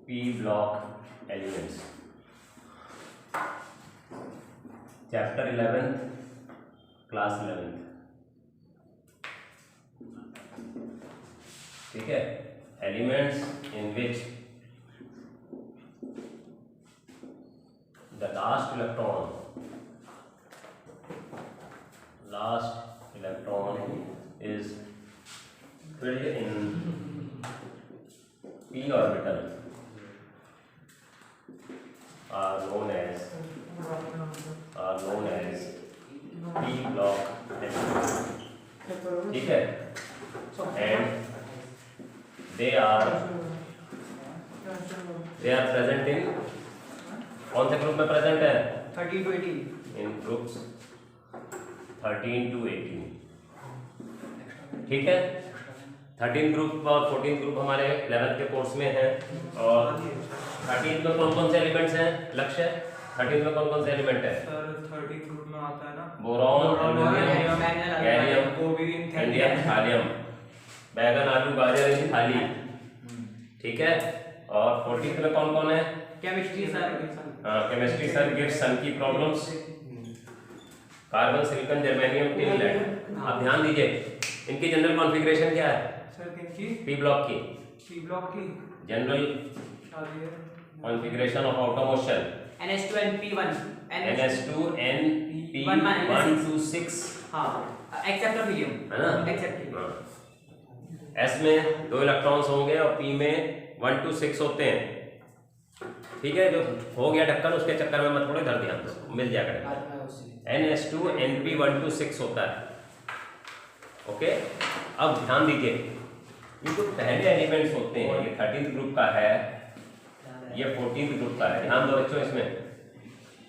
p block elements, chapter 11th, class 11th। ठीक है, elements in which the last electron is filled in p orbital are known as p block elements। ठीक है, and they are present in कौन से group में present है? 13 to 18 in groups 13 to 18। ठीक है, 13 ग्रुप और 14 ग्रुप हमारे 11th के कोर्स में है। और 13 में कौन कौन से एलिमेंट्स हैं? लक्ष्य 13 में कौन कौन से एलिमेंट है? सर 13 ग्रुप में आता है ना boron, aluminium, gallium, boron, indium, thallium, बैगन, आलू, गाजर की थाली। ठीक है, और 14 में कौन कौन है? Chemistry sir, chemistry sir gives sun की problems, carbon, silicon, germanium, tin, lead. आप ध्यान दीजिए, इनकी जनरल कॉन्फ़िगरेशन क्या है? सर किनकी? पी ब्लॉक की पी ब्लॉक की general configuration of automation NH2NP1 NH2NP1 to 6। हां, एक्सेप्ट ऑफ हीलियम है ना? एक्सेप्ट। S में 2 इलेक्ट्रॉन्स होंगे और P में 1 to 6 होते हैं। ठीक है, जो हो गया ढक्कन उसके चक्कर में मत पड़ो, इधर ध्यान दो, मिल जाएगा। NH2NP1 to 6 होता है। ओके, अब ध्यान दीजिए, ये जो पहले एलिमेंट्स होते हैं, ये 13th ग्रुप का है, ये 14th ग्रुप का है। ध्यान दो बच्चों, इसमें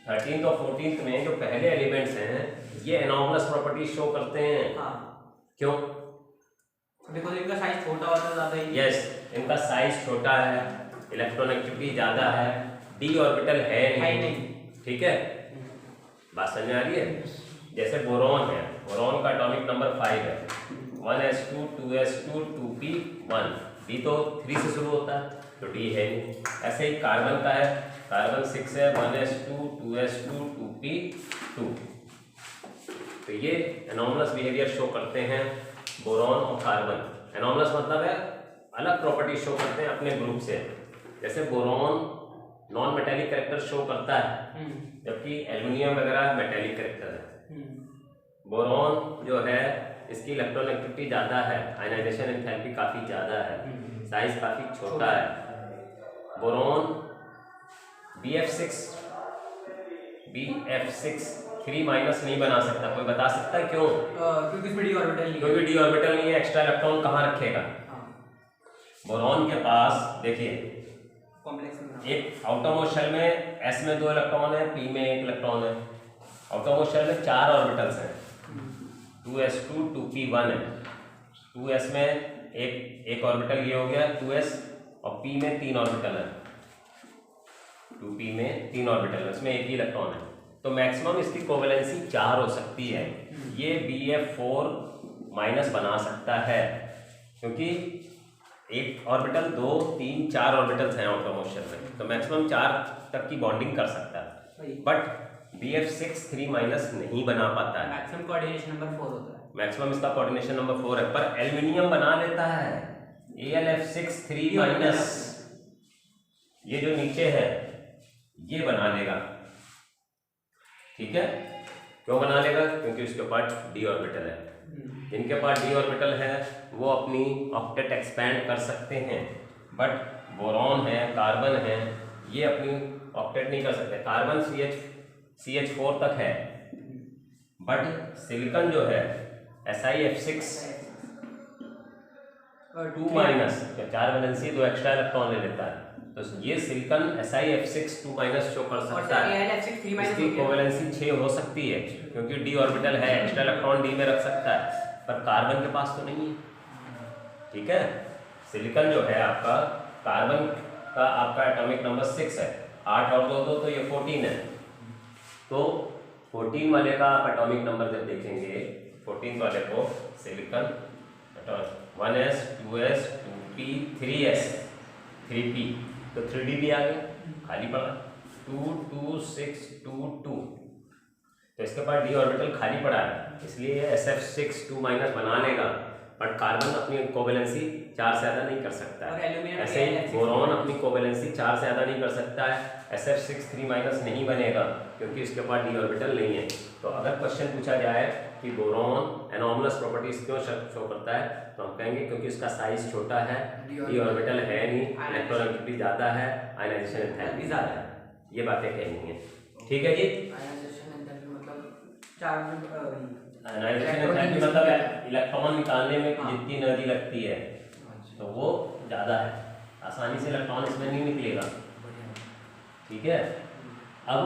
13th और 14th में जो पहले एलिमेंट्स हैं, ये एनॉमलस प्रॉपर्टी शो करते हैं। क्यों? बिकॉज़ इनका साइज छोटा होता है ज्यादा ही। यस, इनका साइज छोटा है, इलेक्ट्रॉन एक्टिविटी ज्यादा है, डी ऑर्बिटल है नहीं। ठीक है, बात समझ में आ रही है? जैसे बोरॉन है, बोरॉन का एटॉमिक नंबर 5 है, 1s2 2s2 2p1, डी तो 3 से शुरू होता है, तो डी है नहीं। ऐसे ही कार्बन का है, कार्बन 6 है, 1s2 2s2 2p2। तो ये एनॉमलस बिहेवियर शो करते हैं बोरॉन और कार्बन। एनॉमलस मतलब है अलग प्रॉपर्टी शो करते हैं अपने ग्रुप से। जैसे boron non metallic character show करता है, जबकि एल्युमिनियम वगैरह मेटेलिक कैरेक्टर है। बोरॉन जो है, इसकी इलेक्ट्रॉन एक्टिविटी ज़्यादा है, आयनाइजेशन एंथैल्पी काफ़ी ज़्यादा है, साइज काफ़ी छोटा है। बोरॉन BF6 3- नहीं बना सकता। कोई बता सकता है क्यों? क्योंकि इसमें डी ऑर्बिटल नहीं है। क्योंकि डी ऑर्बिटल नहीं है, एक्स्ट्रा इलेक्ट्रॉन कहाँ रखेगा? बोरॉन के पास देखिए, कॉम्प्लेक्स में एक आउटरमोस्ट शेल में S में 2 इलेक्ट्रॉन है, P में 1 इलेक्ट्रॉन है। आउटरमोस्ट शेल में 4 ऑर्बिटल्स हैं, 2s2 2p1 है। 2s में एक ऑर्बिटल ये हो गया 2s, और P में 3 ऑर्बिटल है, 2p में 3 ऑर्बिटल है, उसमें एक ही इलेक्ट्रॉन है। तो मैक्सिमम इसकी कोवेलेंसी 4 हो सकती है। ये BF4- बना सकता है, क्योंकि एक ऑर्बिटल 2 3 4 ऑर्बिटल्स हैं आउटरमोस्ट शेल में, तो मैक्सिमम 4 तक की बॉन्डिंग कर सकता है। बट BF6 3- नहीं बना पाता है। मैक्सिमम कोऑर्डिनेशन नंबर 4 होता है। मैक्सिमम इसका कोऑर्डिनेशन नंबर 4 है, पर एल्युमिनियम बना लेता है AlF6 3-। ये जो नीचे है ये बना लेगा। ठीक है, क्यों बना लेगा? क्योंकि उसके पास डी ऑर्बिटल है। जिनके पास डी ऑर्बिटल है वो अपनी ऑक्टेट एक्सपैंड कर सकते हैं, बट बोरॉन है, कार्बन है, ये अपनी ऑक्टेट नहीं कर सकते। कार्बन CH4 तक है, बट सिलिकॉन जो है SiF6 2-, तो 4 वैलेंसी 2 एक्स्ट्रा इलेक्ट्रॉन ले लेता है, तो ये सिलिकॉन SiF6 2- शो कर सकता है। इसकी कोवेलेंसी 6 हो सकती है, क्योंकि डी ऑर्बिटल है, एक्स्ट्रा इलेक्ट्रॉन डी में रख सकता है, पर कार्बन के पास तो नहीं है। ठीक है, सिलिकॉन जो है आपका, कार्बन का आपका एटॉमिक नंबर 6 है, 8 और 2 तो ये 14 है। तो 14 वाले का आप एटॉमिक नंबर जब देखेंगे, 14 वाले को silicon 1s 2s 2p 3s 3p तो 3D भी आ गया, खाली पड़ा 2 2 6 2 2, तो इसके पास d ऑर्बिटल खाली पड़ा है, इसलिए ये SF6 2 माइनस बना लेगा, बट कार्बन अपनी कोवेलेंसी 4 से ज़्यादा नहीं कर सकता और है। एल्यूमिनियम ऐसे ही बोरॉन अपनी कोवेलेंसी 4 से ज़्यादा नहीं कर सकता है, SF6 3 माइनस नहीं बनेगा क्योंकि इसके पास d ऑर्बिटल नहीं है। तो अगर क्वेश्चन पूछा जाए कि बोरॉन एनॉमलस प्रॉपर्टीज क्यों शो करता है, तो हम कहेंगे क्योंकि उसका साइज छोटा है, d ऑर्बिटल है नहीं, इलेक्ट्रॉननेगेटिविटी ज़्यादा है, आयनाइजेशन एंथैल्पी ज़्यादा है। ये बातें कहनी है, ठीक है जी। आयनाइजेशन एंथैल्पी मतलब चार्ज आयनाइजेशन एंथैल्पी मतलब इलेक्ट्रॉन निकालने में हाँ। जितनी एनर्जी लगती है तो वो ज़्यादा है, आसानी से इलेक्ट्रॉन इसमें नहीं निकलेगा, ठीक है। अब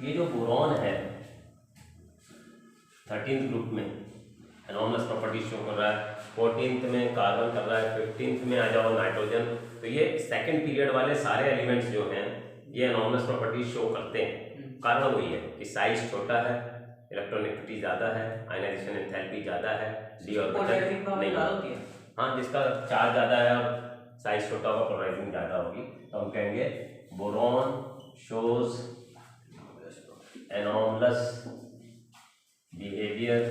ये जो बोरॉन है 13th ग्रुप में एनॉमलस प्रॉपर्टीज शो कर रहा है, 14th में कार्बन कर रहा है, 15th में आ जाओ नाइट्रोजन, तो ये सेकंड पीरियड वाले सारे एलिमेंट्स जो हैं ये एनॉमलस प्रॉपर्टीज शो करते हैं। कारण वही है कि साइज छोटा है, इलेक्ट्रॉनिक ज़्यादा है, आयनाइजेशन एंथैल्पी ज़्यादा है, d ऑर्बिटल नहीं होती है। हाँ, जिसका चार्ज ज़्यादा है और साइज छोटा होगा, पोलराइजिंग ज़्यादा होगी, तो हम कहेंगे boron shows anomalous behaviour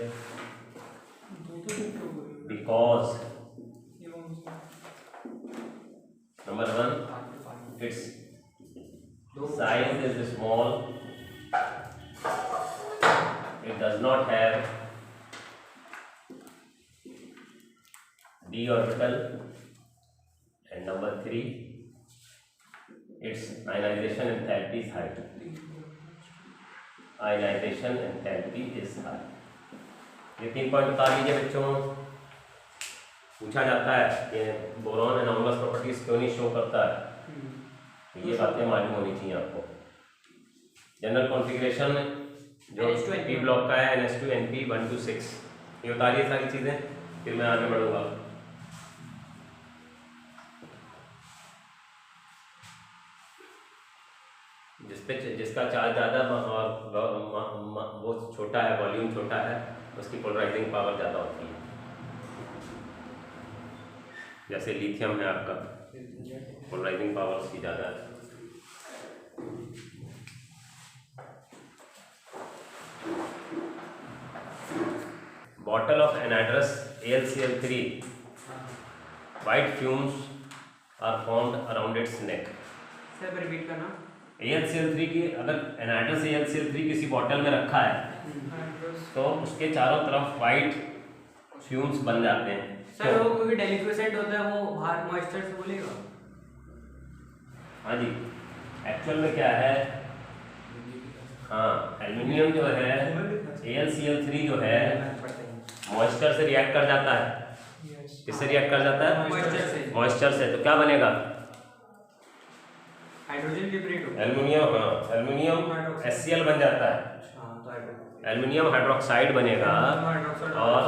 because number 1 its size is small, it does not have d orbital, and number 3 its ionization enthalpy is high. Ionization enthalpy is high. ये 3 पॉइंट बता दीजिए बच्चों। पूछा जाता है कि बोरॉन एनॉमलस प्रॉपर्टीज क्यों नहीं शो करता है, तो ये बातें मालूम होनी चाहिए आपको। जनरल कॉन्फ़िगरेशन जो p ब्लॉक का है NH2 Np 1 to 6, ये बता दिए सारी चीज़ें, फिर मैं आगे बढ़ूंगा। जिसका चार्ज ज़्यादा और वो छोटा है, वॉल्यूम छोटा है, उसकी पोलराइजिंग पावर ज़्यादा होती है। जैसे लिथियम है आपका, पोलराइजिंग पावर उसकी ज़्यादा है। Bottle of anhydrous AlCl3, white fumes are formed around its neck. Sir repeat करना। AlCl3 की अगर एनहाइड्रस AlCl3 किसी बॉटल में रखा है तो उसके चारों तरफ वाइट फ्यूम्स बन जाते हैं। सर वो क्योंकि डेलिक्विसेंट होता है, वो बाहर मॉइस्चर से बोलेगा। हाँ जी, एक्चुअल में क्या है, हाँ एल्युमिनियम जो है AlCl3 जो है मॉइस्चर से रिएक्ट कर जाता है। किससे रिएक्ट कर जाता है? मॉइस्चर से। तो क्या बनेगा? हाइड्रोजन लिबरेट होगा। एल्युमिनियम, हाँ एल्युमिनियम HCl बन जाता है, एल्युमिनियम हाइड्रोक्साइड बनेगा और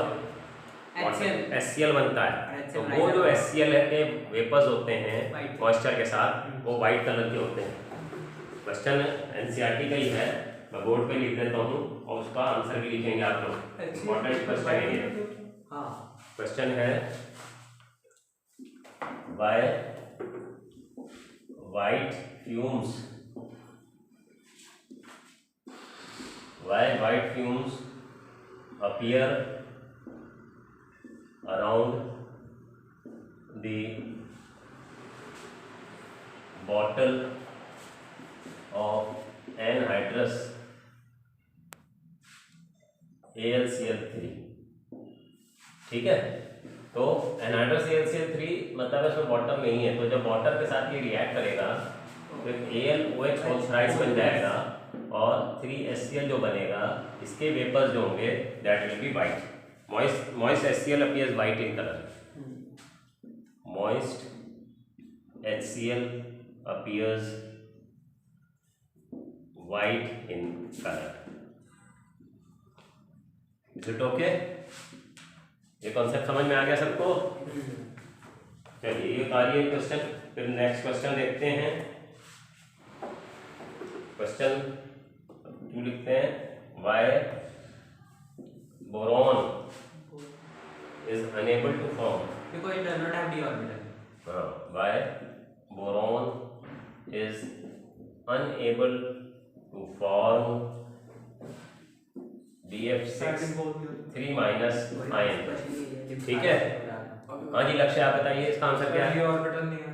HCl बनता है। तो वो जो HCl के वेपर्स होते हैं मॉइस्चर के साथ, वो वाइट कलर के होते हैं। क्वेश्चन NCERT का ही है, मैं बोर्ड पे लिख देता हूँ और उसका आंसर भी लिखेंगे आप लोग। इम्पोर्टेंट क्वेश्चन है ये। क्वेश्चन है why white fumes appear around the bottle of anhydrous AlCl3। ठीक है, तो एनहाइड्रस AlCl3 मतलब इसमें वाटर नहीं है, तो जब वाटर के साथ ये रिएक्ट करेगा तो AlOH थ्राइस बन जाएगा और 3HCl जो बनेगा, इसके वेपर्स जो होंगे that will be white. Moist HCl appears white in color. Moist HCl appears white in color. Is it okay? ये कॉन्सेप्ट समझ में आ गया सबको? चलिए ये कार्य क्वेश्चन, फिर नेक्स्ट क्वेश्चन देखते हैं। क्वेश्चन 2 लिखते हैं, why boron is unable to form because it does not have d orbital। why is unable to form BF6 3 minus ion. ठीक है, हाँ जी लक्ष्य आप बताइए इसका आंसर क्या है? ऑर्बिटल नहीं है।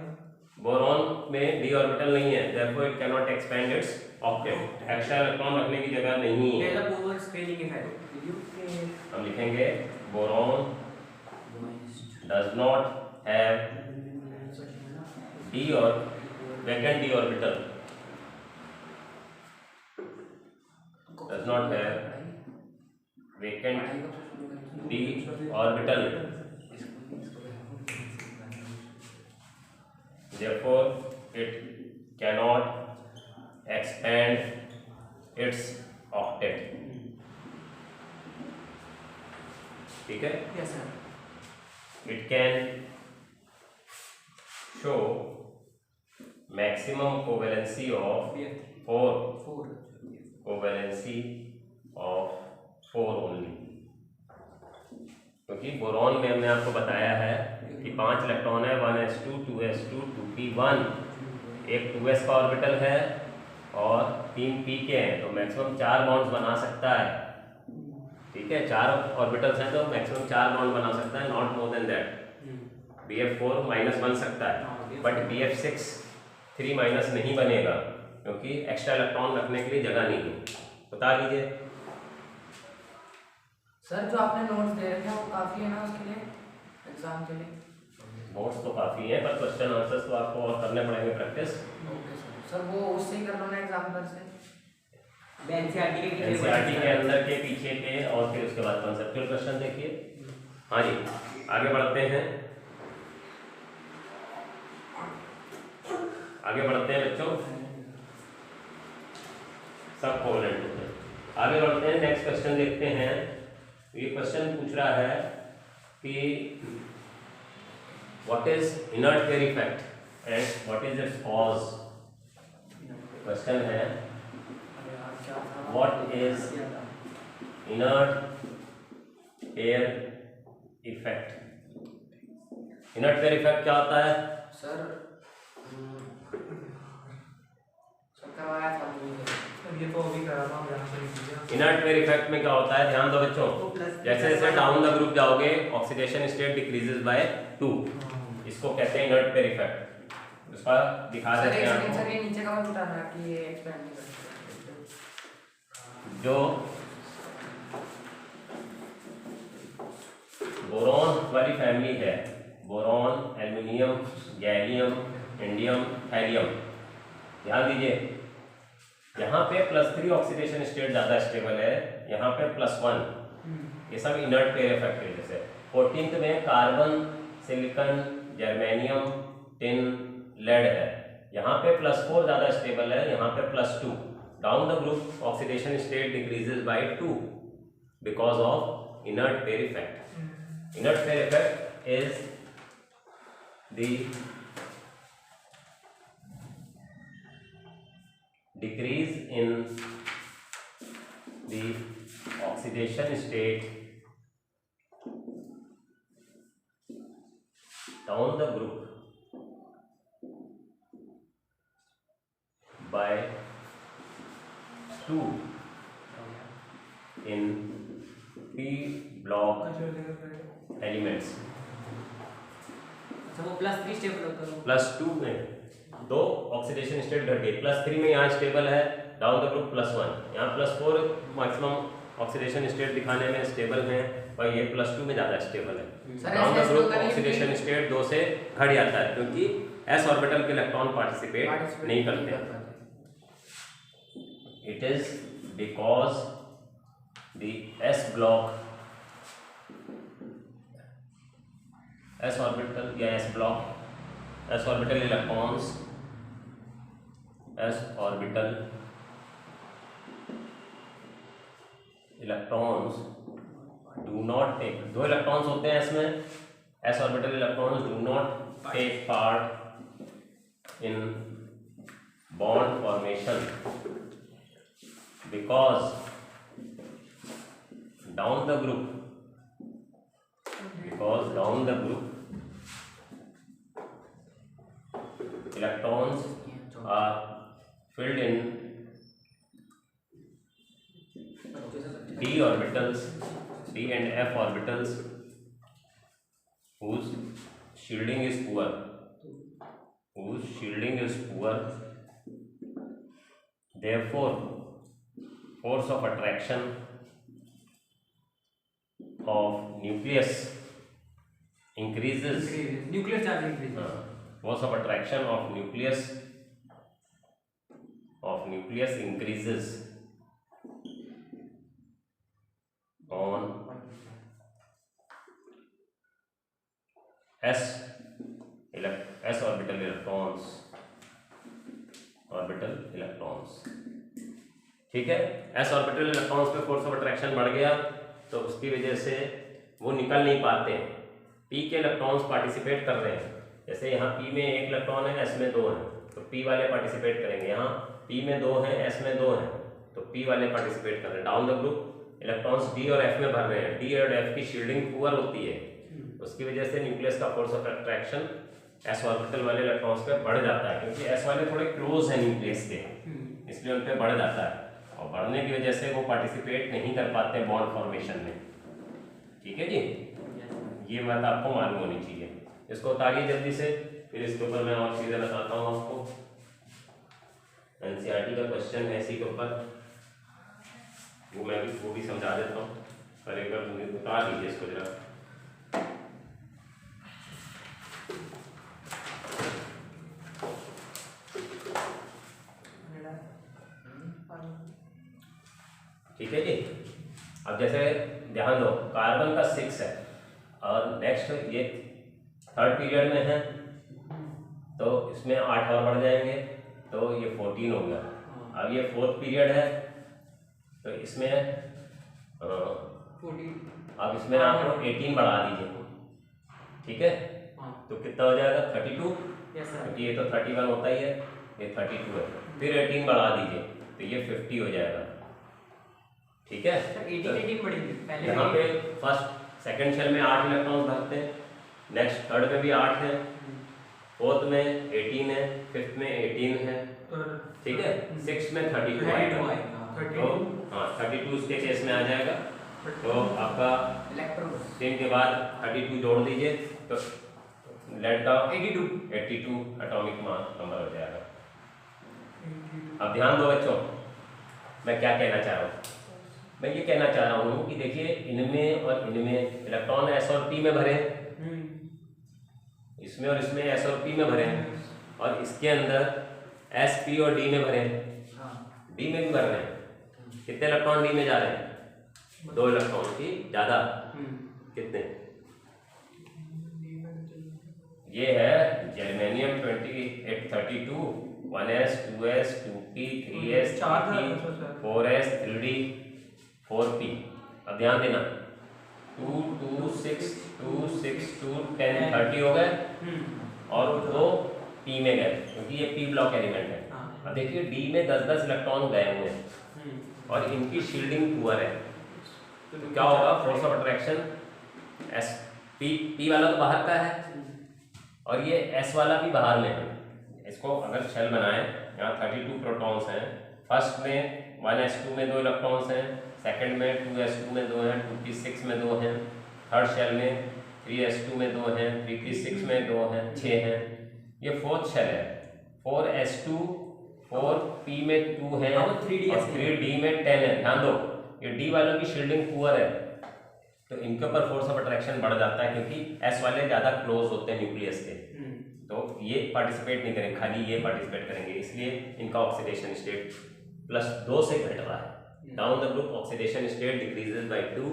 बोरॉन में डी ऑर्बिटल नहीं है, therefore it cannot expand its octet। Extra electron रखने की जगह नहीं है। हम लिखेंगे boron does not have d or vacant d orbital, does not have vacant d orbital, therefore it cannot expand its octet। ठीक है, yes sir. it can show maximum covalency of 4 covalency of 4 only, क्योंकि boron में हमने आपको बताया है कि 5 electron है, 1s2 2s2 2p1, एक 2s का ऑर्बिटल है और 3 p के हैं, तो मैक्सिमम 4 बॉन्ड्स बना सकता है। ठीक है, 4 ऑर्बिटल्स हैं तो मैक्सिमम 4 बॉन्ड बना सकता है, not more than that. BF4 minus बन सकता है बट BF6 3 माइनस नहीं बनेगा क्योंकि एक्स्ट्रा इलेक्ट्रॉन रखने के लिए जगह नहीं है। बता लीजिए सर, जो आपने नोट्स दे रखे हैं वो काफी है ना उसके लिए, एग्जाम के लिए? नोट्स तो काफ़ी हैं पर क्वेश्चन आंसर्स तो आपको और करने पड़ेंगे प्रैक्टिस। ओके सर, वो उससे ही कर लो ना एग्जाम पर से, एनसीईआरटी के पीछे, एनसीईआरटी के अंदर के पीछे के, और फिर उसके बाद कॉन्सेप्चुअल क्वेश्चन देखिए। हाँ जी, आगे बढ़ते हैं, आगे बढ़ते हैं बच्चों, सब कोवेलेंट होते हैं। आगे बढ़ते हैं, नेक्स्ट क्वेश्चन देखते हैं। ये क्वेश्चन पूछ रहा है कि what is inert pair effect and what is its cause. Question है what is inert pair effect. Inert pair effect क्या होता है? सर करवाया था ये तो अभी करा था, ध्यान से लीजिए। इनर्ट पेयर इफेक्ट में क्या होता है, ध्यान दो बच्चों, जैसे जैसे डाउन द ग्रुप जाओगे ऑक्सीडेशन स्टेट डिक्रीजेस बाय 2, इसको कहते हैं इनर्ट पेयर इफेक्ट। उसका दिखा सर, देते हैं आपको। सर ये नीचे का मत उठाना कि ये एक्सपेंड नहीं कर सकते। जो बोरॉन वाली फैमिली है, boron, aluminium, gallium, indium, thallium, ध्यान दीजिए, यहाँ पे +3 ऑक्सीडेशन स्टेट ज्यादा स्टेबल है, यहाँ पे +1, ये सब इनर्ट पेयर इफेक्ट है। जैसे 14th में carbon, silicon, germanium, tin, lead है, यहाँ पे +4 ज्यादा स्टेबल है, यहाँ पे +2। Down the group oxidation state decreases by 2 because of inert pair effect. Inert pair effect is the decrease in the oxidation state down the group by 2 in p block elements। अच्छा, वो +3 step करो, +2 में 2 oxidation state घट गई, +3 में यहाँ stable है, down the group +1, यहाँ +4 मैक्सिमम ऑक्सीडेशन स्टेट दिखाने में स्टेबल है और ये +2 में ज़्यादा स्टेबल है। Down the group oxidation state 2 से घट जाता है क्योंकि s ऑर्बिटल के इलेक्ट्रॉन पार्टिसिपेट नहीं करते हैं। It is because the s block, s orbital या s block, s orbital electrons, s orbital electrons do not take, 2 electrons होते हैं इसमें, s orbital electrons do not take part in bond formation because down the group, because down the group electrons are filled in d orbitals, d and f orbitals whose shielding is poor, therefore force of attraction of nucleus increases. Nuclear charge increases. Force of attraction of nucleus increases on s orbital electrons, ठीक है। s orbital electrons पे force of attraction बढ़ गया तो उसकी वजह से वो निकल नहीं पाते हैं। p के इलेक्ट्रॉन्स पार्टिसिपेट कर रहे हैं, जैसे यहाँ p में 1 इलेक्ट्रॉन है, s में 2 है, तो p वाले पार्टिसिपेट करेंगे। यहाँ p में 2 है, s में 2 है, तो p वाले पार्टिसिपेट कर रहे हैं। Down the group electrons d और f में भर रहे हैं। d और f की शील्डिंग पुअर होती है, उसकी वजह से न्यूक्लियस का force of attraction s orbital वाले इलेक्ट्रॉन्स पे बढ़ जाता है, क्योंकि s वाले थोड़े क्लोज हैं न्यूक्लियस के, इसलिए उन पे बढ़ जाता है और बढ़ने की वजह से वो पार्टिसिपेट नहीं कर पाते बॉन्ड फॉर्मेशन में। ठीक है जी, ये बात आपको मालूम होनी चाहिए। इसको उतारिए जल्दी से, फिर इसके ऊपर मैं और चीज़ें बताता हूँ आपको। एनसीईआरटी का क्वेश्चन है इसी के ऊपर, वो भी समझा देता हूँ, पर एक बार उतार लीजिए इसको जरा। ठीक है जी। अब जैसे ध्यान दो, कार्बन का 6 है और नेक्स्ट ये 3rd पीरियड में है, तो इसमें 8 और बढ़ जाएंगे तो ये 14 हो गया। अब ये 4th पीरियड है तो इसमें अब इसमें आप 18 बढ़ा दीजिए, ठीक है, तो कितना हो जाएगा 32, क्योंकि ये तो 31 होता ही है, ये 32 है, फिर 18 बढ़ा दीजिए तो ये 50 हो जाएगा। ठीक है, 18 बढ़ेंगे। पहले यहाँ पे फर्स्ट सेकंड शेल में 8 इलेक्ट्रॉन भरते हैं, नेक्स्ट 3rd में भी 8 है, 4th में 18 है, 5th में 18 है, ठीक है, 6th में 32 आएगा, तो हाँ 32 के केस में आ जाएगा। तो आपका इलेक्ट्रॉन 10 के बाद 32 जोड़ दीजिए तो let the 82 atomic mass number हो जाएगा। अब ध्यान दो बच्चों, मैं क्या कहना चाह रहा हूँ। मैं ये कहना चाह रहा हूँ कि देखिए इनमें और इनमें इलेक्ट्रॉन s और p में भरे हैं, इसमें और इसमें s और p में भरे हैं, और इसके अंदर s, p और d में भरे हैं, d में भी भर रहे हैं। कितने इलेक्ट्रॉन d में जा रहे हैं? 2 इलेक्ट्रॉन की ज़्यादा। कितने? ये है germanium 2832, 1s, 2s, 2p, 3s, 3p, 4s, 3d, 4p। अब ध्यान देना, 2, 2, 6, 2, 6, 2, 10, 30 हो गए और वो p में गए, क्योंकि ये p ब्लॉक एलिमेंट है। अब देखिए d में 10-10 इलेक्ट्रॉन गए हुए हैं और इनकी शील्डिंग पुअर है, तो क्या होगा? Force of attraction s, p वाला तो बाहर का है और ये s वाला भी बाहर में है। इसको अगर शेल बनाएं, यहाँ 32 प्रोटॉन्स हैं, फर्स्ट में 1s2 में 2 इलेक्ट्रॉन्स हैं, सेकंड में 2s2 में 2 हैं, 2p6 में 2 हैं, थर्ड शेल में 3s2 में 2 हैं, 3p6 में 2 हैं, 6 हैं। ये 4th शेल है, 4s2, 4p में 2 है और 3d में 10 है। ध्यान दो, ये d वालों की शील्डिंग पुअर है, तो इनके ऊपर फोर्स ऑफ अट्रैक्शन बढ़ जाता है, क्योंकि s वाले ज़्यादा क्लोज होते हैं न्यूक्लियस के, तो ये पार्टिसिपेट नहीं करेंगे, खाली ये पार्टिसिपेट करेंगे, इसलिए इनका ऑक्सीडेशन स्टेट +2 से घट रहा है। Down the group oxidation state decreases by 2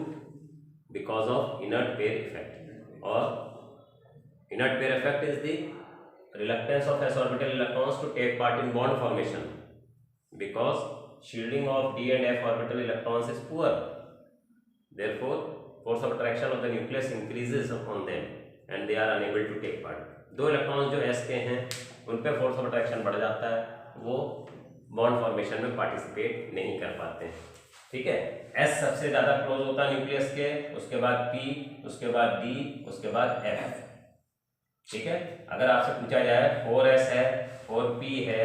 because of inert pair effect, और inert pair effect is the reluctance of s orbital electrons to take part in bond formation because shielding of d and f orbital electrons is poor. Therefore, force of attraction of the nucleus increases upon them and they are unable to take part. 2 electrons जो s के हैं उन पे force of attraction बढ़ जाता है, वो bond formation में पार्टिसिपेट नहीं कर पाते हैं। ठीक है, s सबसे ज्यादा क्लोज होता है न्यूक्लियस के, उसके बाद p, उसके बाद d, उसके बाद f। ठीक है, अगर आपसे पूछा जाए 4s है, 4p है,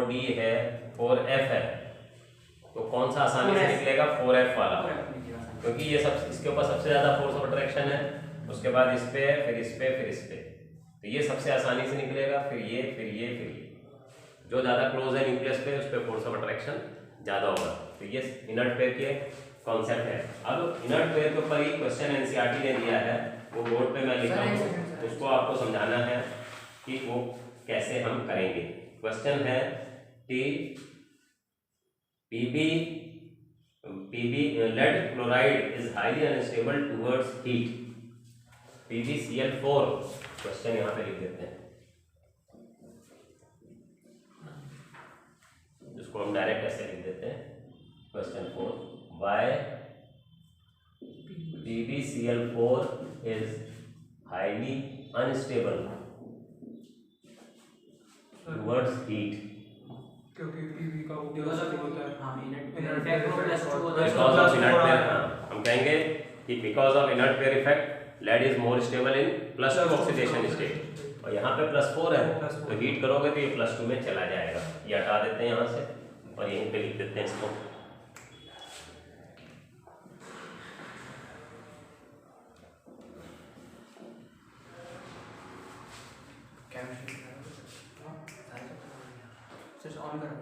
4d है 4f है, तो कौन सा आसानी से निकलेगा? 4f वाला, क्योंकि ये सब इसके ऊपर सबसे ज्यादा फोर्स ऑफ अट्रैक्शन है, उसके बाद इस पे, फिर इस पे, फिर इस पे, तो ये सबसे आसानी से निकलेगा, फिर ये, फिर ये, फिर ये। जो ज्यादा क्लोज है न्यूक्लियस पे, उस पे फोर्स ऑफ अट्रैक्शन ज्यादा होगा। तो ये इनर्ट पेयर के कॉन्सेप्ट है। अब इनर्ट पेयर के ऊपर ही क्वेश्चन एनसीईआरटी ने दिया है, वो बोर्ड पे मैं लिखा हूँ, उसको आपको समझाना है कि वो कैसे हम करेंगे। क्वेश्चन है कि lead chloride is highly unstable towards heat. PbCl4 question यहाँ पे लिख देते हैं, जिसको हम डायरेक्ट ऐसे लिख देते हैं। Question 4, why PbCl4 is highly unstable towards heat? क्योंकि पीवी का Because of होता है। हाँ, inert Inert pair pair plus effect two होता होता है। है। Because of inert pair, हाँ, हम कहेंगे कि because of inert pair effect lead is more stable in +2 oxidation state, और यहाँ पे +4 है, तो हीट करोगे तो ये +2 में चला जाएगा। ये हटा देते हैं यहाँ से और यहीं पे लिख देते हैं इसको। सिर्फ ऑन करो।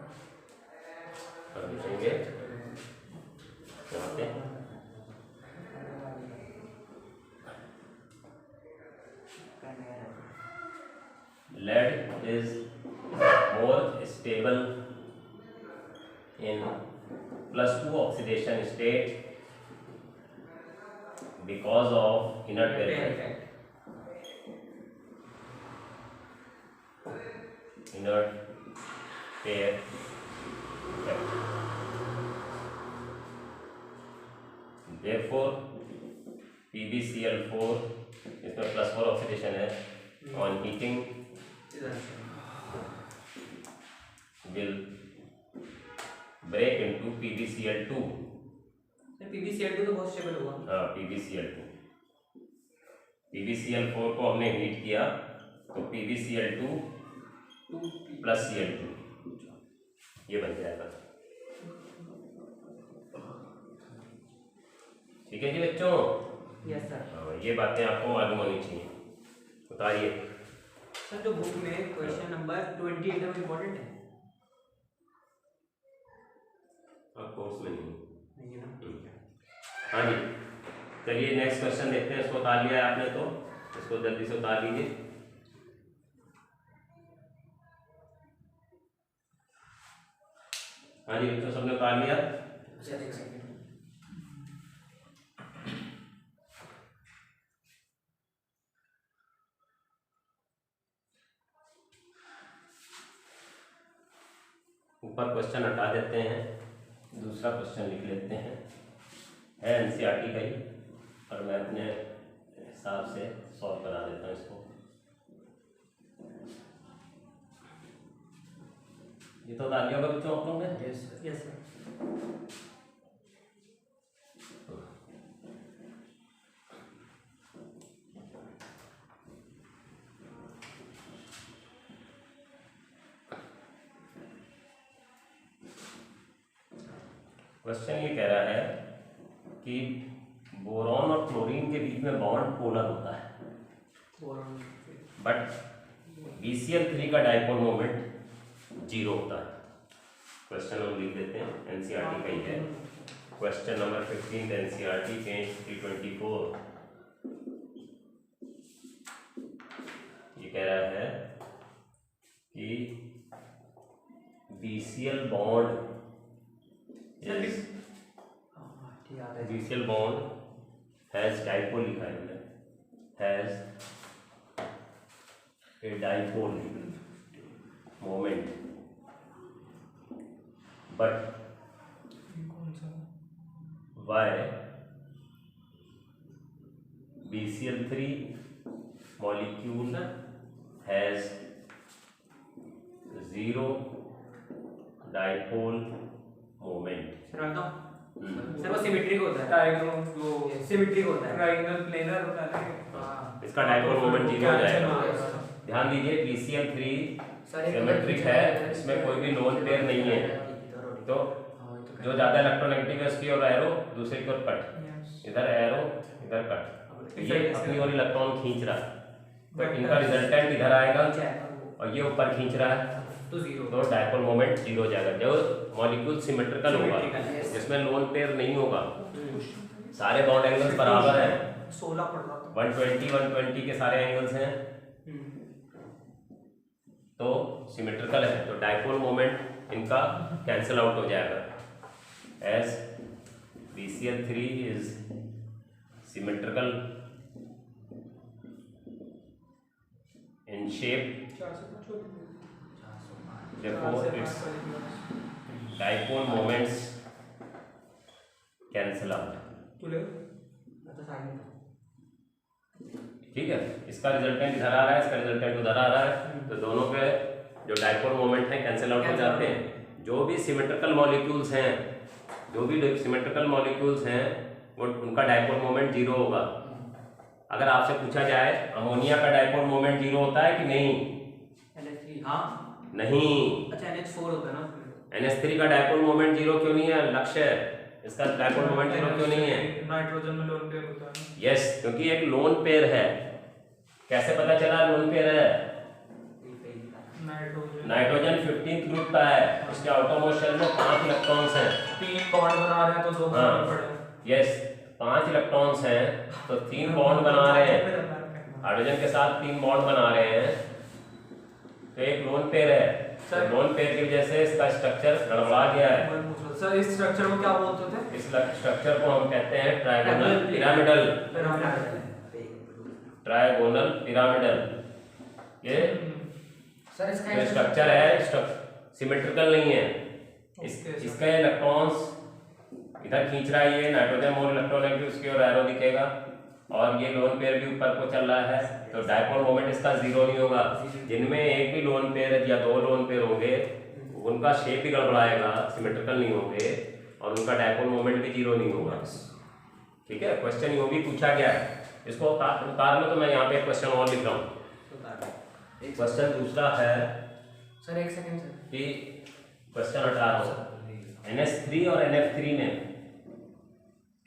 और लिखेंगे यहाँ पे lead is more stable in +2 oxidation state because of inert pair effect. Inert pair effect. Therefore PbCl4 इसमें +4 ऑक्सीडेशन है, on heating will break into PbCl2. PbCl2 तो बहुत स्टेबल होगा। हाँ, PbCl2, PbCl4 को हमने हीट किया तो PbCl2 प्लस Cl2 ये बन जाएगा। ठीक है जी बच्चों? Yes sir. हाँ, ये बातें आपको मालूम होनी चाहिए। बताइए सर, जो बुक में क्वेश्चन नंबर 28 है वो इम्पोर्टेंट है? कोर्स में नहीं। नहीं है ना, ठीक है। हाँ जी, चलिए नेक्स्ट क्वेश्चन देखते हैं। इसको उतार लिया है आपने, तो इसको जल्दी से उतार लीजिए। हाँ जी बच्चों, सबने उतार लिया? सर एक सेकंड। ऊपर क्वेश्चन हटा देते हैं, दूसरा क्वेश्चन लिख लेते हैं। है एनसीईआरटी का ही, और मैं अपने हिसाब से सॉल्व करा देता हूँ इसको। ये तो उतार लिया होगा बच्चों आप लोगों ने? Yes sir. Yes sir. Question ये कह रहा है कि बोरॉन और क्लोरीन के बीच में बॉन्ड पोलर होता है, बट BCl3 का डाइपोल मोमेंट 0 होता है। क्वेश्चन हम लिख देते हैं, एनसीईआरटी का ही है। Question number 15 NCERT page 324। ये कह रहा है कि BCl bond BCl bond has dipole लिखा है मैंने, has a dipole moment, but why BCl3 molecule has 0 dipole moment? Sir बताओ। सर वो सिमेट्रिक होता है। डायगोनल वो सिमेट्रिक होता है। डायगोनल प्लेनर होता है ना। हाँ। इसका डाइपोल मोमेंट 0 हो जाएगा। हाँ। ध्यान दीजिए BCl3 सिमेट्रिक है, इसमें कोई भी लोन पेयर नहीं है, तो जो ज़्यादा इलेक्ट्रोनेगेटिव है उसकी ओर एरो, दूसरे की ओर कट, इधर एरो इधर कट, ये अपनी ओर इलेक्ट्रॉन खींच रहा है, तो इनका रिजल्टेंट इधर आएगा और ये ऊपर खींच रहा है, तो डायपोल मोमेंट जीरो हो जाएगा। जो मॉलिक्यूल सिमेट्रिकल होगा, जिसमें लोन पेयर नहीं होगा, सारे बॉन्ड एंगल्स बराबर हैं, 16 पड़ रहा था 120 के सारे एंगल्स हैं, तो सिमेट्रिकल है, तो डायपोल मोमेंट इनका कैंसिल आउट हो जाएगा। As BCl3 is symmetrical in shape, therefore its dipole moments cancel out। ठीक है, इसका रिजल्टेंट इधर आ रहा है, इसका रिजल्टेंट उधर आ रहा है, तो दोनों पे जो डायपोल मोमेंट है कैंसिल आउट हो जाते हैं। जो भी सिमेट्रिकल मॉलिक्यूल्स हैं, वो उनका डायपोल मोमेंट जीरो होगा। अगर आपसे पूछा जाए अमोनिया का डायपोल मोमेंट जीरो होता है कि नहीं? NH3 हाँ नहीं। अच्छा NH4 होता है ना। NH3 का डायपोल मोमेंट जीरो क्यों नहीं है? लक्ष्य है, इसका डायपोल मोमेंट जीरो क्यों नहीं है? नाइट्रोजन में लोन पेयर होता है। यस, क्योंकि एक लोन पेयर है। कैसे पता चला लोन पेयर है? नाइट्रोजन 15th ग्रुप का है, उसके आउटरमोस्ट शेल में 5 इलेक्ट्रॉन्स हैं, 3 बॉन्ड बना रहे हैं तो 2 बॉन्ड पड़े हैं। यस, 5 इलेक्ट्रॉन्स हैं तो 3 बॉन्ड बना रहे हैं, हाइड्रोजन के साथ 3 बॉन्ड बना रहे हैं, तो एक लोन पेयर है। तो लोन पेयर की वजह से इसका स्ट्रक्चर गड़बड़ा गया है। सर इस स्ट्रक्चर को क्या बोलते थे? इस स्ट्रक्चर को हम कहते हैं ट्रायगोनल पिरामिडल। Trigonal pyramidal. ये सर इसका जो स्ट्रक्चर है सिमेट्रिकल नहीं है, इसका इलेक्ट्रॉन्स इधर खींच रहा है, ये नाइट्रोजन मोर इलेक्ट्रॉन है कि उसकी ओर एरो दिखेगा, और ये लोन पेयर भी ऊपर को चल रहा है, तो डायपोल मोमेंट इसका जीरो नहीं होगा। जिनमें एक भी लोन पेयर या 2 लोन पेयर होंगे, उनका शेप भी गड़बड़ाएगा, सिमेट्रिकल नहीं होंगे, और उनका डायपोल मोमेंट भी जीरो नहीं होगा। ठीक है, क्वेश्चन यो भी पूछा गया है, इसको उतार लो, तो मैं यहाँ पे क्वेश्चन और लिख रहा हूँ। क्वेश्चन दूसरा है सर, एक सेकंड सर, कि क्वेश्चन हटा रहा हूँ, NH3 और NF3 में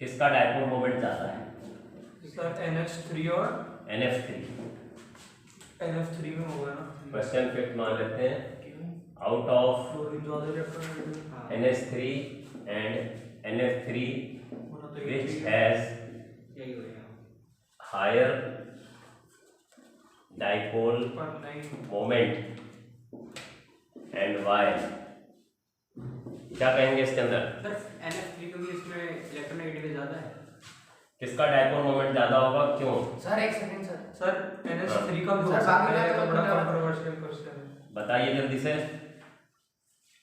किसका डायपोल मोमेंट ज्यादा है? सर NH3 और NF3 NF3 में होगा ना। क्वेश्चन 5 मान लेते हैं, आउट ऑफ फ्लोरीन ज्यादा electron NH3 and NF3 which has higher dipole moment and why? क्या कहेंगे इसके अंदर? सर NF3 क्योंकि इसमें इलेक्ट्रोनेगेटिविटी ज्यादा है। किसका डायपोल मोमेंट ज्यादा होगा, क्यों? सर एक सेकंड सर, सर NH3 का भी हो सर, सकता बाकी है, का तो तो बड़ा मतलब- कंट्रोवर्शियल क्वेश्चन है। बताइए जल्दी से,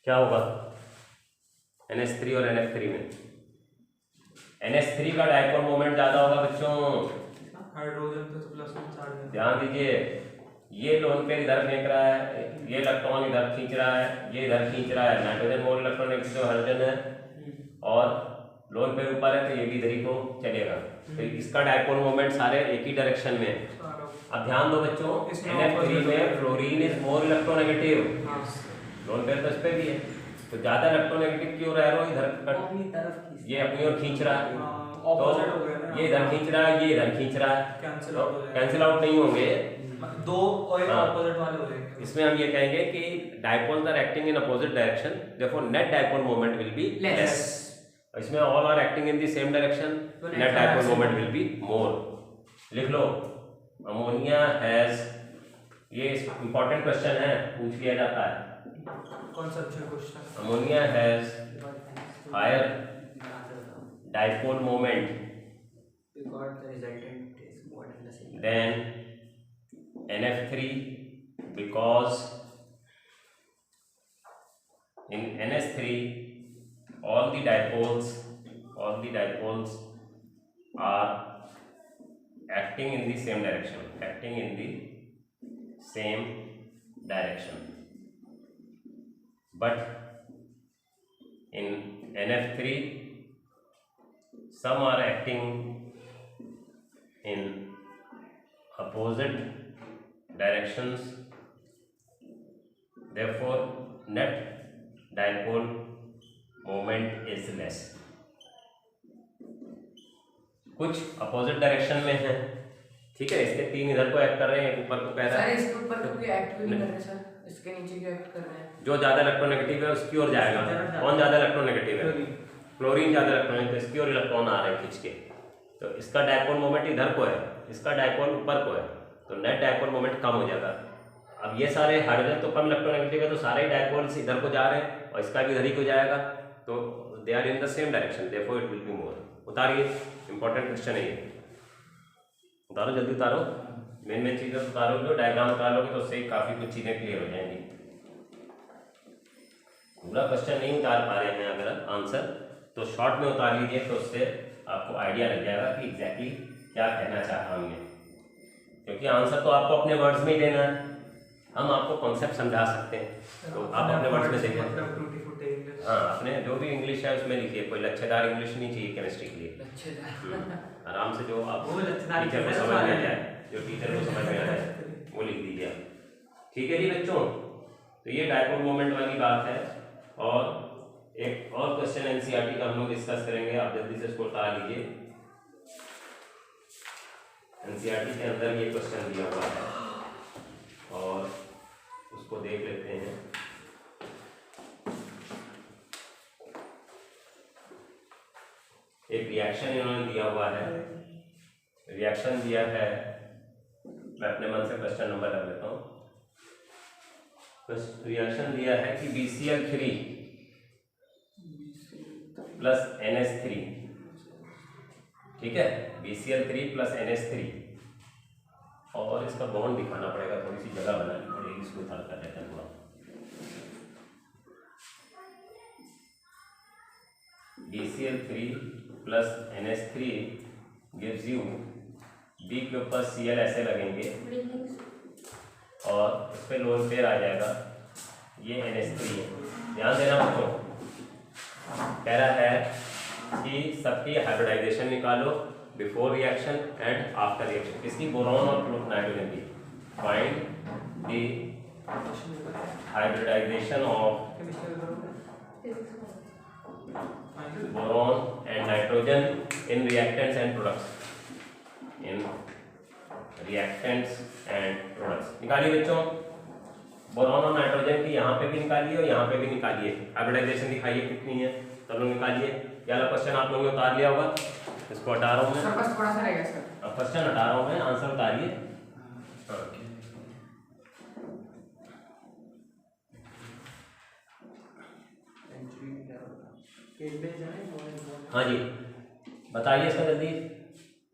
क्या होगा NH3 और NF3 में? NH3 का डायपोल मोमेंट ज्यादा होगा बच्चों, हाइड्रोजन तो प्लस में चार्ज है। ध्यान दीजिए। ये लोन पेयर इधर फेंक रहा है, ये इलेक्ट्रॉन इधर खींच रहा है, ये इधर खींच रहा है, नाइट्रोजन मोर इलेक्ट्रॉन जो हाइड्रोजन है, और लोन पेयर ऊपर है तो ये भी इधर ही को चलेगा, तो इसका डायपोल मोमेंट सारे एक ही डायरेक्शन में है। अब ध्यान दो बच्चों, NF3 में fluorine is more electronegative, lone pair तो इस पे भी है, तो ज्यादा इलेक्ट्रोनेगेटिव की ओर एरो इधर ये अपनी ओर खींच रहा है, ऑपोजिट हो गया ना, ये इधर खींच रहा है, ये इधर खींच रहा है, कैंसिल आउट हो जाएगा। कैंसिल आउट नहीं होंगे। दो और एक हाँ। ऑपोजिट वाले हो जाएंगे। इसमें हम ये कहेंगे कि dipoles are acting in opposite direction, therefore net dipole moment will be less. इसमें all are acting in the same direction, net dipole moment will be more. लिख लो, अमोनिया हैज, ये इंपॉर्टेंट क्वेश्चन है, पूछ लिया जाता है, conceptual question. Ammonia has higher dipole moment than NF3 because in NH3 all the dipoles are acting in the same direction, but in NF3 some are acting in opposite directions therefore net dipole moment is less। कुछ opposite direction में है, ठीक है, इसके तीन इधर को act कर रहे हैं, एक ऊपर को कह रहा सर है। इसके ऊपर को भी एक्ट भी नहीं कर रहे सर, इसके नीचे क्यों एक्ट कर रहे हैं? जो ज्यादा इलेक्ट्रोनेगेटिव है उसकी ओर जाएगा। कौन ज्यादा इलेक्ट्रोनेगेटिव है? क्लोरीन ज्यादा इलेक्ट्रॉन, तो इसकी ओर इलेक्ट्रॉन आ रहे हैं खींच के, तो इसका डायपोल मोमेंट इधर को है, इसका डायपोल ऊपर को है, तो नेट डायपोल मोमेंट कम हो जाएगा। अब ये सारे हाइड्रोजन तो कम इलेक्ट्रोनेगेटिव है, तो सारे ही डायपोल्स इधर को जा रहे हैं और इसका भी इधर ही को जाएगा, तो they are in the same direction, therefore it will be more. उतारिए, इंपॉर्टेंट क्वेश्चन है ये, उतारो जल्दी उतारो, मेन चीज़ें उतारो, लो डायग्राम उतार लोगे तो उससे काफ़ी कुछ चीज़ें क्लियर हो जाएंगी। पूरा क्वेश्चन नहीं उतार पा रहे हैं अगर आंसर, तो शॉर्ट में उतार लीजिए, तो उससे आपको आइडिया लग जाएगा कि एग्जैक्टली क्या कहना चाहा हमने, क्योंकि आंसर तो आपको अपने वर्ड्स में ही देना है, हम आपको कॉन्सेप्ट समझा सकते हैं, तो आप अपने वर्ड्स में देखें। हाँ, अपने जो भी इंग्लिश है उसमें लिखिए, कोई लच्छेदार इंग्लिश नहीं चाहिए केमिस्ट्री के लिए। आराम से जो आप टीचर को समझ में आ जाए, जो टीचर को समझ में आ जाए वो लिख दीजिए आप। ठीक है जी बच्चों, तो ये डायपोल मोमेंट वाली बात है। और एक और क्वेश्चन एनसीईआरटी का हम लोग डिस्कस करेंगे, आप जल्दी से इसको उतार लीजिए। एनसीईआरटी के अंदर ये क्वेश्चन दिया हुआ है और उसको देख लेते हैं। एक रिएक्शन इन्होंने दिया हुआ है, रिएक्शन दिया है, मैं अपने मन से क्वेश्चन नंबर रख लेता हूँ। रिएक्शन दिया है कि BCl3 प्लस NH3, ठीक है, BCl3 प्लस NH3, और इसका बॉन्ड दिखाना पड़ेगा, थोड़ी सी जगह बनानी पड़ेगी, इसको उतार कर देते हैं थोड़ा। BCl3 plus NH3 gives you, B के ऊपर Cl ऐसे लगेंगे और इस पे लोन पेयर आ जाएगा, ये NH3 है। ध्यान देना बच्चों, कह रहा है कि सबकी हाइब्रिडाइजेशन निकालो before reaction and after reaction, किसकी? बोरॉन और नाइट्रोजन की। Find the hybridization of boron and nitrogen in reactants and products, in reactants and products. निकालिए बच्चों, बोरॉन और नाइट्रोजन की यहाँ पे भी निकालिए और यहाँ पे भी निकालिए, हाइब्रिडाइजेशन दिखाइए कितनी है, तब लोग निकालिए। ये वाला क्वेश्चन आप लोगों ने उतार लिया होगा, इसको हटा रहा हूँ मैं, सर बस थोड़ा सा रहेगा सर, अब क्वेश्चन हटा रहा हूँ मैं, आंसर उतारिए। हाँ जी, बताइए इसका जल्दी,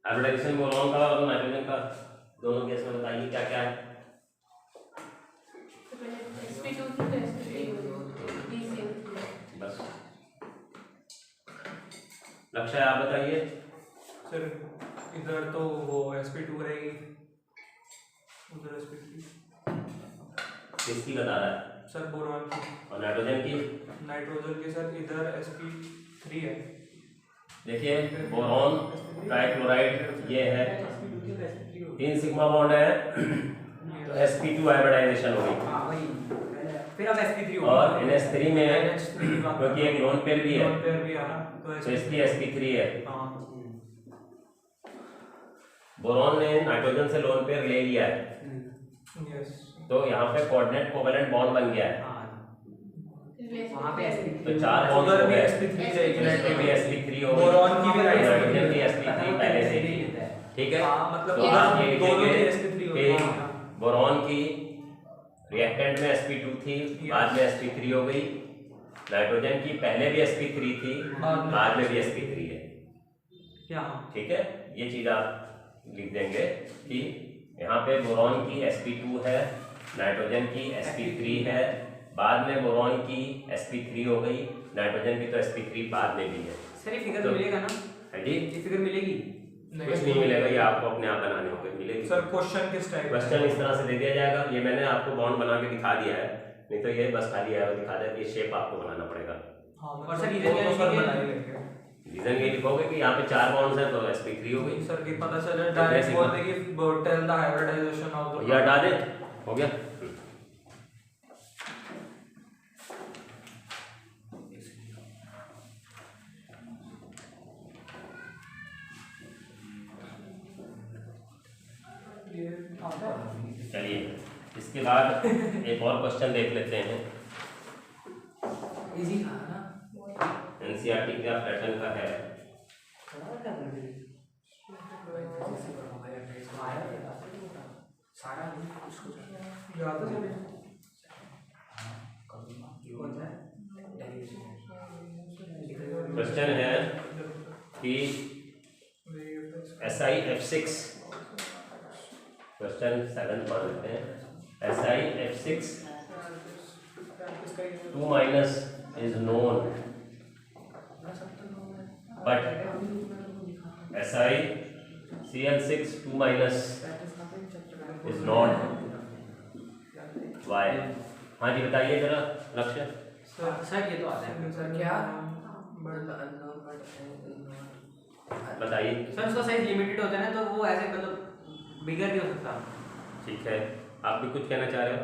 हाइब्रिडाइजेशन बोरॉन का और नाइट्रोजन का दोनों केस में बताइए क्या क्या है। बस लक्ष्य आप बताइए। सर इधर तो वो sp2 रहेगी, उधर sp3। किसकी बता रहा है? सर बोरॉन की। और नाइट्रोजन की? नाइट्रोजन की सर इधर sp3 है। देखिए बोरॉन ट्राइक्लोराइड ये है, 3 सिग्मा बॉन्ड है, तो sp2 हाइब्रिडाइजेशन होगी, फिर अब sp3 होगा और NH3 में क्योंकि एक लोन पेयर भी है, तो इसकी sp3 है। बोरॉन ने नाइट्रोजन से लोन पेयर ले लिया है, तो यहाँ पे कोऑर्डिनेट कोवेलेंट बॉन्ड बन गया है, वहाँ पे तो 4 बॉन्ड हो गए, sp3 भी sp3 हो गई, बोरॉन की भी नाइट्रोजन की sp3 पहले से ही, ठीक है। मतलब तो आप ये दोनों की लिखेंगे sp3 कि होगी। बोरॉन की रिएक्टेंट में sp2 थी, बाद में sp3 हो गई, नाइट्रोजन की पहले भी sp3 थी, बाद में भी sp3 है, ठीक है। ये चीज आप लिख देंगे कि यहाँ पे बोरॉन की sp2 है, नाइट्रोजन की sp3 है, बाद में बोरॉन की sp3 हो गई, नाइट्रोजन की तो sp3 बाद में भी है। सर ये फिगर मिलेगा ना? है जी, ये फिगर मिलेगी? कुछ नहीं मिलेगा, ये आपको अपने आप बनाने होंगे, मिलेगी। सर क्वेश्चन किस टाइप? क्वेश्चन इस तरह से दे दिया जाएगा, ये मैंने आपको बॉन्ड बना के दिखा दिया है, नहीं तो ये बस खाली है दिखा दे, ये शेप आपको बनाना पड़ेगा। और सर रीजन क्या लिखेंगे? रीजन ये लिखोगे कि यहाँ पे 4 बॉन्ड्स हैं तो sp3 हो गई। सर की पता चले डायरेक्ट बोल दे कि tell the hybridization of the, ये हटा दे, हो गया। चलिए इसके बाद एक और क्वेश्चन देख लेते हैं। इजी था ना। एनसीईआरटी का पैटर्न का है। सारा ज़्यादा से क्वेश्चन है कि SI F6 क्वेश्चन 7 पढ़ लेते हैं। SI F6 2 minus is known but SI CL6 2 minus is not why? हाँ जी बताइए जरा लक्ष्य। सर ये तो आता है सर क्या? बताइए। सर उसका साइज लिमिटेड होता है ना, तो वो ऐसे मतलब बिगर भी हो सकता है। ठीक है, आप भी कुछ कहना चाह रहे हो?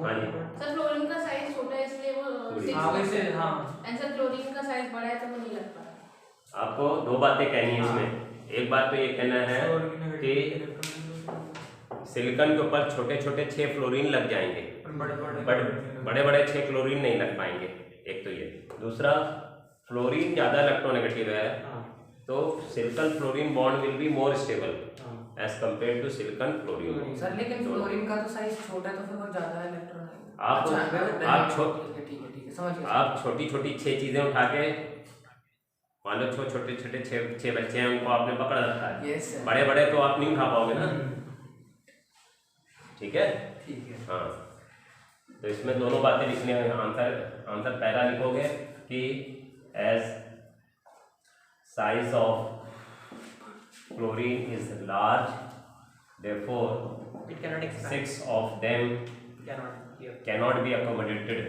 हाँ जी। सर क्लोरीन का साइज छोटा है इसलिए वो क्लोरीन। हाँ वैसे हाँ एंड सर क्लोरीन का साइज बड़ा है तो वो नहीं लग पा रहा। आपको दो बातें कहनी है इसमें। एक बात तो ये कहना है कि सिलिकॉन के ऊपर छोटे छोटे 6 फ्लोरीन लग जाएंगे, बट बड़े बड़े 6 क्लोरीन नहीं लग पाएंगे। एक तो ये। दूसरा, फ्लोरीन ज़्यादा इलेक्ट्रोनेगेटिव है तो silicon fluorine bond will be more stable as compare to silicon fluorine. Sir लेकिन फ्लोरीन का तो साइज छोटा है तो फिर वो ज्यादा इलेक्ट्रॉन है। आप छोटी छोटी 6 चीजें उठा के मान लो छोटे छोटे 6 बच्चे हैं उनको आपने पकड़ रखा है। Yes sir. बड़े बड़े तो आप नहीं उठा पाओगे ना। ठीक है। ठीक है। हाँ, तो इसमें दोनों बातें लिखनी है। आंसर पहला लिखोगे कि as size of fluorine is large therefore it cannot expand 6 of them cannot be accommodated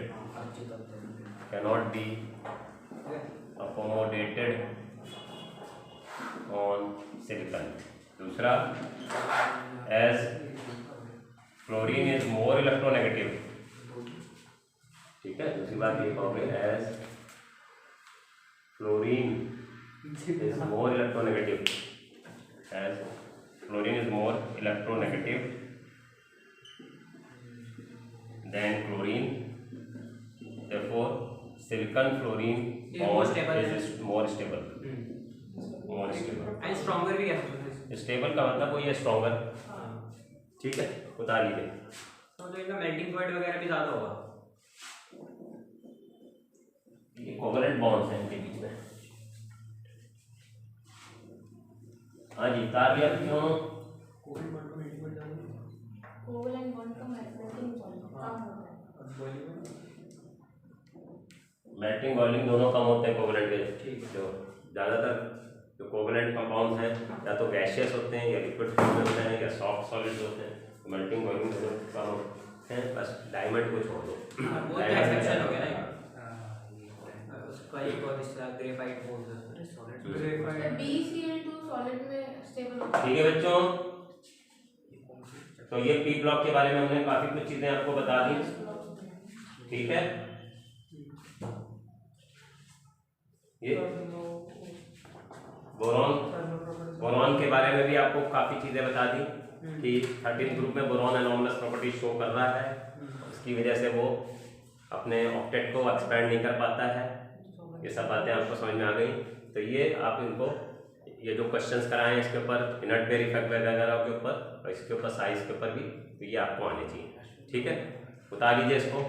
on silicon. दूसरा, as fluorine is more electronegative. ठीक है, दूसरी बात ये कहोगे as fluorine is more electronegative, as fluorine is more electronegative than chlorine, therefore silicon fluorine Is more stable. is more stable, more stable. And stronger भी है। Stable का मतलब वो ये स्ट्रॉन्गर। ठीक है, बता लीजिए। तो इनका मेल्टिंग पॉइंट वगैरह भी ज़्यादा होगा। ये कोवलेंट बॉन्ड्स हैं इनके बीच में। हाँ जी, तार लिया क्यों? कोवलेंट बॉन्ड का मेल्टिंग पॉइंट कम होता है। मेल्टिंग बॉइलिंग दोनों कम होते हैं कोवलेंट के। ठीक है। जो ज़्यादातर जो कोवलेंट कंपाउंड्स हैं या तो गैसियस होते हैं या लिक्विड फॉर्म में होते हैं या सॉफ्ट सॉलिड्स होते हैं। तो मेल्टिंग बॉइलिंग दोनों कम होते हैं। बस डायमंड को छोड़ दो। वो तो एक्सेप्शन हो गया ना। उसका एक और इसका ग्रेफाइट बोलते हैं तो BeCl2 सॉलिड में स्टेबल होता है। ठीक है बच्चों, तो ये पी ब्लॉक के बारे में हमने काफ़ी कुछ चीज़ें आपको बता दी। ठीक है, ये बोरॉन के बारे में भी आपको काफ़ी चीज़ें बता दी कि 13 ग्रुप में बोरॉन एनॉमलस प्रॉपर्टी शो कर रहा है। उसकी वजह से वो अपने ऑक्टेट को एक्सपैंड नहीं कर पाता है। ये सब बातें आपको समझ में आ गई। तो ये आप इनको ये जो क्वेश्चंस कराए हैं इसके ऊपर इनर्ट पेयर इफेक्ट वगैरह के ऊपर और इसके ऊपर साइज के ऊपर भी, तो ये आपको आने चाहिए। ठीक है, उतार लीजिए इसको।